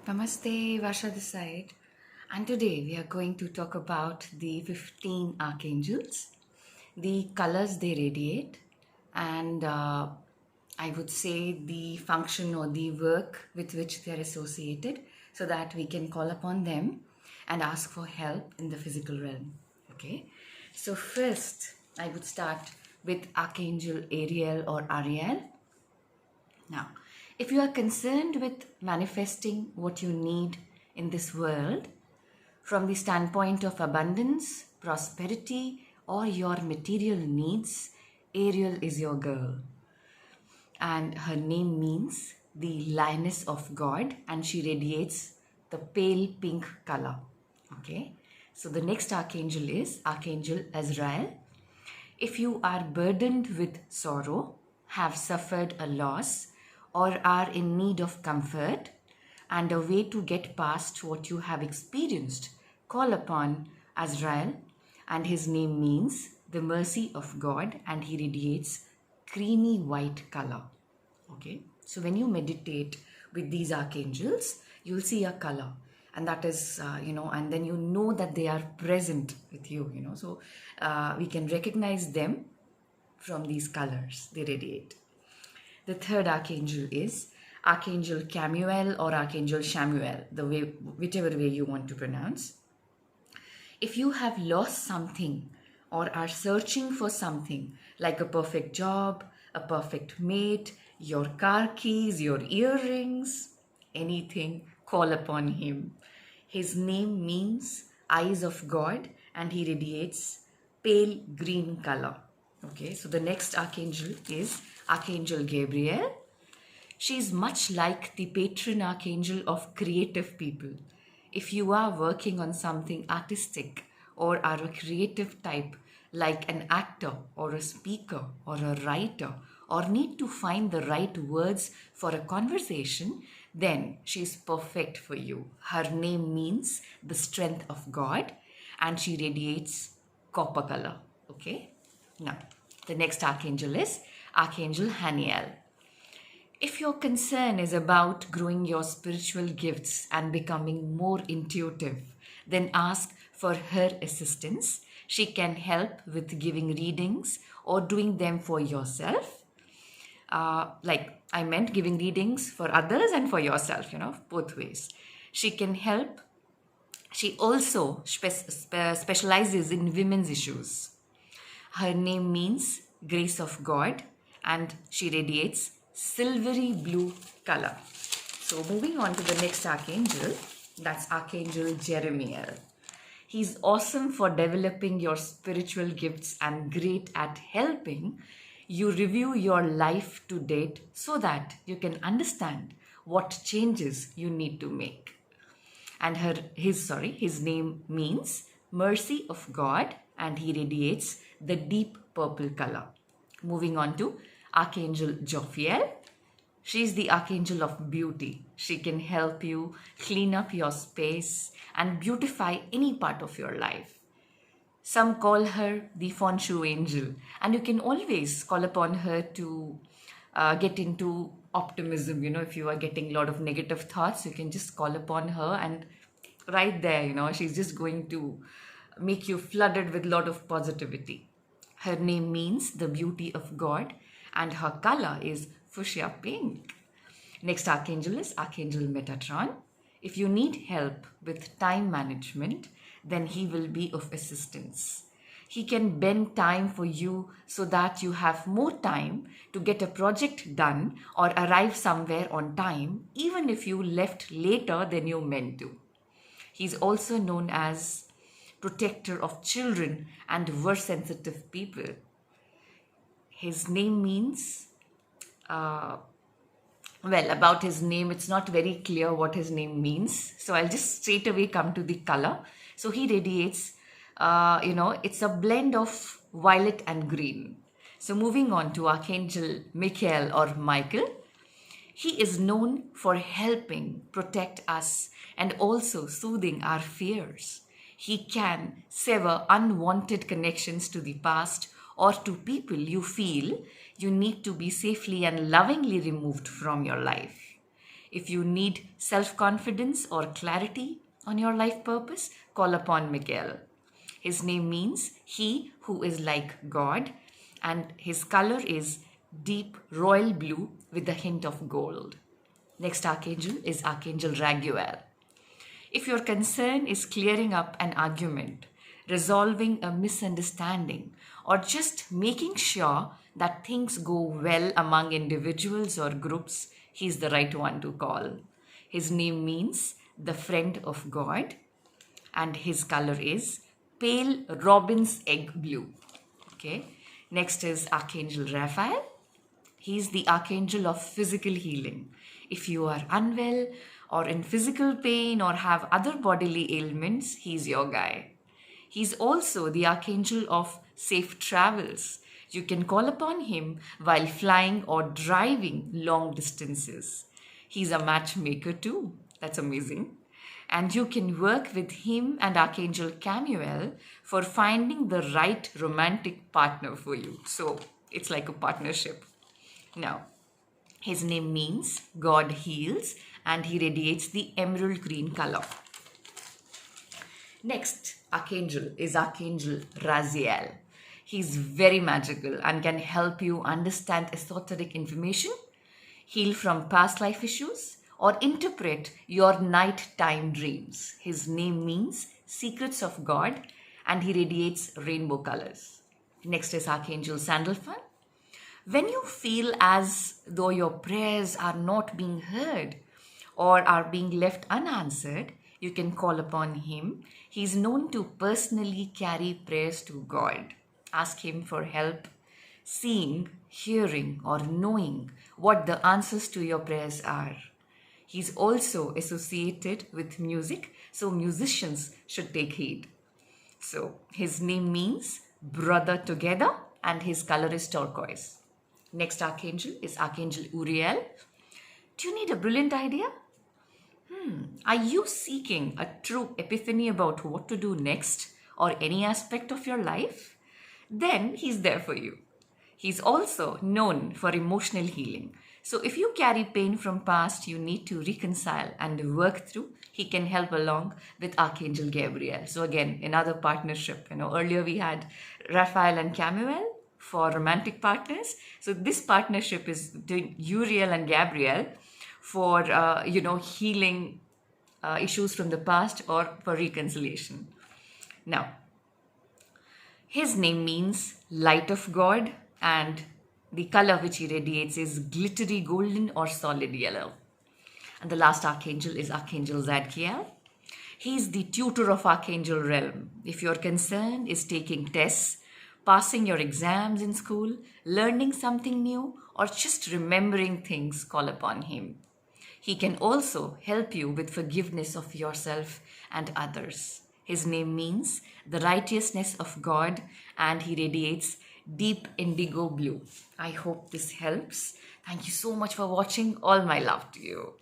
Namaste, Vasha this side. And today we are going to talk about the 15 archangels, the colors they radiate, and I would say the function or the work with which they are associated so that we can call upon them and ask for help in the physical realm. Okay, so first I would start with Archangel Ariel or Ariel. Now, if you are concerned with manifesting what you need in this world from the standpoint of abundance, prosperity, or your material needs, Ariel is your girl. And her name means the lioness of God, and she radiates the pale pink color. Okay, so the next archangel is Archangel Azrael. If you are burdened with sorrow, have suffered a loss, or are in need of comfort and a way to get past what you have experienced, call upon Azrael, and his name means the mercy of God, and he radiates creamy white color. Okay, so when you meditate with these archangels, you'll see a color, and that is and then you know that they are present with you. So we can recognize them from these colors they radiate. The third archangel is Archangel Camuel or Archangel Shamuel, the way, whichever way you want to pronounce. If you have lost something or are searching for something like a perfect job, a perfect mate, your car keys, your earrings, anything, call upon him. His name means eyes of God, and he radiates pale green color. Okay, so the next archangel is Archangel Gabriel. She is much like the patron archangel of creative people. If you are working on something artistic or are a creative type, like an actor or a speaker or a writer, or need to find the right words for a conversation, then she is perfect for you. Her name means the strength of God, and she radiates copper color. Okay? Now, the next archangel is Archangel Haniel. If your concern is about growing your spiritual gifts and becoming more intuitive, then ask for her assistance. She can help with giving readings or doing them for yourself. Like I meant giving readings for others and for yourself, both ways. She can help. She also specializes in women's issues. Her name means grace of God, and she radiates silvery blue color. So moving on to the next archangel, that's Archangel Jeremiel. He's awesome for developing your spiritual gifts and great at helping you review your life to date so that you can understand what changes you need to make. And his name means mercy of God, and he radiates the deep purple color. Moving on to Archangel Jophiel. She's the archangel of beauty. She can help you clean up your space and beautify any part of your life. Some call her the feng shui angel, and you can always call upon her to get into optimism. If you are getting a lot of negative thoughts, you can just call upon her, and right there, she's just going to make you flooded with a lot of positivity. Her name means the beauty of God, and her color is fuchsia pink. Next archangel is Archangel Metatron. If you need help with time management, then he will be of assistance. He can bend time for you so that you have more time to get a project done or arrive somewhere on time, even if you left later than you meant to. He's also known as protector of children and verse sensitive people. His name means about his name, it's not very clear what his name means. So I'll just straight away come to the color. So he radiates, it's a blend of violet and green. So moving on to Archangel Michael or Michael. He is known for helping protect us and also soothing our fears. He can sever unwanted connections to the past or to people you feel you need to be safely and lovingly removed from your life. If you need self-confidence or clarity on your life purpose, call upon Miguel. His name means he who is like God, and his color is deep royal blue with a hint of gold. Next archangel is Archangel Raguel. If your concern is clearing up an argument, resolving a misunderstanding, or just making sure that things go well among individuals or groups, he's the right one to call. His name means the friend of God, and his color is pale robin's egg blue. Okay. Next is Archangel Raphael. He's the archangel of physical healing. If you are unwell or in physical pain or have other bodily ailments, he's your guy. He's also the archangel of safe travels. You can call upon him while flying or driving long distances. He's a matchmaker too. That's amazing. And you can work with him and Archangel Camuel for finding the right romantic partner for you. So it's like a partnership. Now, his name means God heals, and he radiates the emerald green color. Next archangel is Archangel Raziel. He's very magical and can help you understand esoteric information, heal from past life issues, or interpret your nighttime dreams. His name means secrets of God, and he radiates rainbow colors. Next is Archangel Sandalphon. When you feel as though your prayers are not being heard or are being left unanswered, you can call upon him. He's known to personally carry prayers to God. Ask him for help seeing, hearing, or knowing what the answers to your prayers are. He's also associated with music, so musicians should take heed. So his name means brother together, and his color is turquoise. Next archangel is Archangel Uriel. Do you need a brilliant idea? Are you seeking a true epiphany about what to do next or any aspect of your life? Then he's there for you. He's also known for emotional healing. So if you carry pain from past you need to reconcile and work through, he can help along with Archangel Gabriel. So again, another partnership. Earlier we had Raphael and Camuel for romantic partners. So this partnership is doing Uriel and Gabriel for healing issues from the past or for reconciliation. Now, his name means light of God, and the color which he radiates is glittery golden or solid yellow. And the last archangel is Archangel Zadkiel. He is the tutor of Archangel realm. If your concern is taking tests, passing your exams in school, learning something new, or just remembering things, call upon him. He can also help you with forgiveness of yourself and others. His name means the righteousness of God, and he radiates deep indigo blue. I hope this helps. Thank you so much for watching. All my love to you.